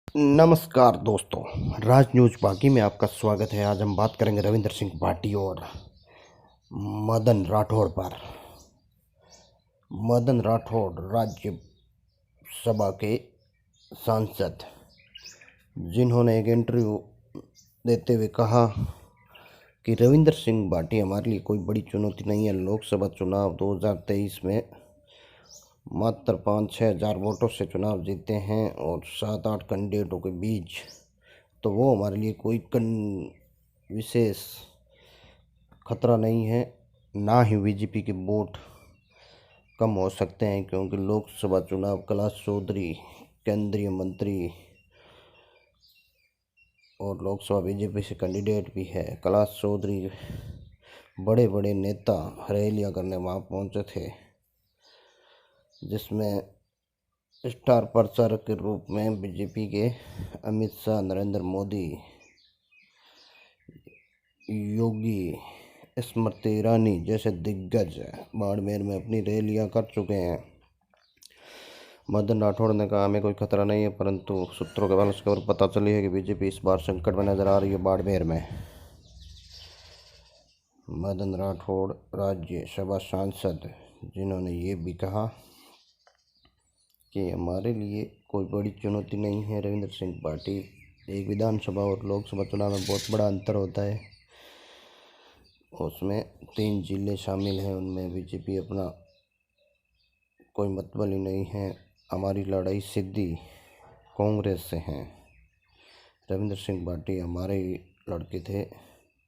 नमस्कार दोस्तों, राज न्यूज बागी में आपका स्वागत है। आज हम बात करेंगे रविंद्र सिंह भाटी और मदन राठौड़ पर। मदन राठौड़ राज्यसभा के सांसद, जिन्होंने एक इंटरव्यू देते हुए कहा कि रविंद्र सिंह भाटी हमारे लिए कोई बड़ी चुनौती नहीं है। लोकसभा चुनाव 2023 में मात्र 5-6 हज़ार वोटों से चुनाव जीते हैं और 7-8 कैंडिडेटों के बीच, तो वो हमारे लिए कोई विशेष खतरा नहीं है। ना ही बीजेपी के वोट कम हो सकते हैं, क्योंकि लोकसभा चुनाव कैलाश चौधरी केंद्रीय मंत्री और लोकसभा बीजेपी से कैंडिडेट भी है। कैलाश चौधरी बड़े बड़े नेता रैलियां करने वहाँ पहुँचे थे, जिसमें स्टार प्रचारक के रूप में बीजेपी के अमित शाह, नरेंद्र मोदी, योगी, स्मृति ईरानी जैसे दिग्गज बाड़मेर में अपनी रैलियां कर चुके हैं। मदन राठौड़ ने कहा, हमें कोई खतरा नहीं है, परंतु सूत्रों के हवाले से खबर पता चली है कि बीजेपी इस बार संकट में नजर आ रही है बाड़मेर में। मदन राठौड़ राज्यसभा सांसद, जिन्होंने ये भी कहा कि हमारे लिए कोई बड़ी चुनौती नहीं है। रविंद्र सिंह भाटी, एक विधानसभा और लोकसभा चुनाव में बहुत बड़ा अंतर होता है। उसमें 3 जिले शामिल हैं, उनमें बीजेपी अपना कोई मतलब ही नहीं है। हमारी लड़ाई सीधी कांग्रेस से है। रविंद्र सिंह भाटी हमारे ही लड़के थे,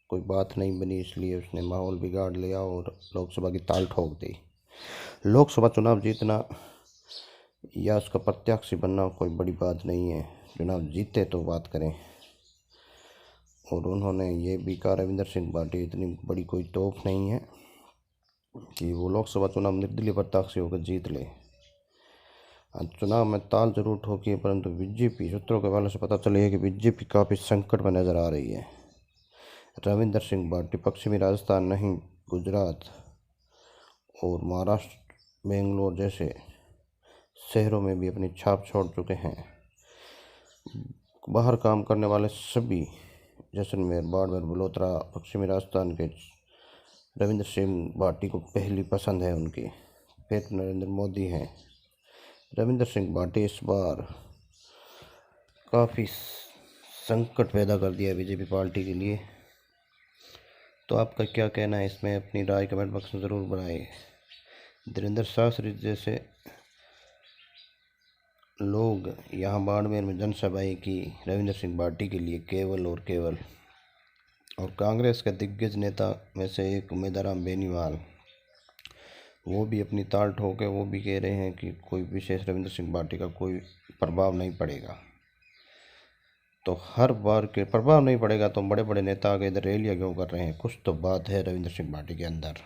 कोई बात नहीं बनी, इसलिए उसने माहौल बिगाड़ लिया और लोकसभा की ताल ठोक दी। लोकसभा चुनाव जीतना या उसका प्रत्याशी बनना कोई बड़ी बात नहीं है, चुनाव जीते तो बात करें। और उन्होंने ये भी कहा, रविंद्र सिंह भाटी इतनी बड़ी कोई तोप नहीं है कि वो लोकसभा चुनाव निर्दलीय प्रत्याशी होकर जीत ले। चुनाव में ताल जरूर ठोकी है, परंतु बीजेपी, सूत्रों के हवाले से पता चली है कि बीजेपी काफ़ी संकट में नजर आ रही है। रविंद्र सिंह भाटी पश्चिमी राजस्थान नहीं, गुजरात और महाराष्ट्र, बेंगलोर जैसे शहरों में भी अपनी छाप छोड़ चुके हैं। बाहर काम करने वाले सभी, जैसलमेर, बाड़मेर, बलोत्रा, पश्चिमी राजस्थान के रविंद्र सिंह भाटी को पहली पसंद है उनकी। फिर नरेंद्र मोदी हैं। रविंद्र सिंह भाटी इस बार काफ़ी संकट पैदा कर दिया बीजेपी पार्टी के लिए। तो आपका क्या कहना है इसमें? अपनी राय कमेंट बॉक्स में ज़रूर बनाइए। धीरेन्द्र शास्त्री जैसे लोग यहाँ बाड़मेर में जनसभाएं की रविंद्र सिंह भाटी के लिए केवल और केवल। और कांग्रेस के दिग्गज नेता में से एक उम्मीदवार बेनीवाल, वो भी अपनी ताल ठोके, वो भी कह रहे हैं कि कोई विशेष रविंद्र सिंह भाटी का कोई प्रभाव नहीं पड़ेगा। तो हर बार के प्रभाव नहीं पड़ेगा तो बड़े बड़े नेता आगे इधर रैलियाँ क्यों कर रहे हैं? कुछ तो बात है रविंद्र सिंह भाटी के अंदर।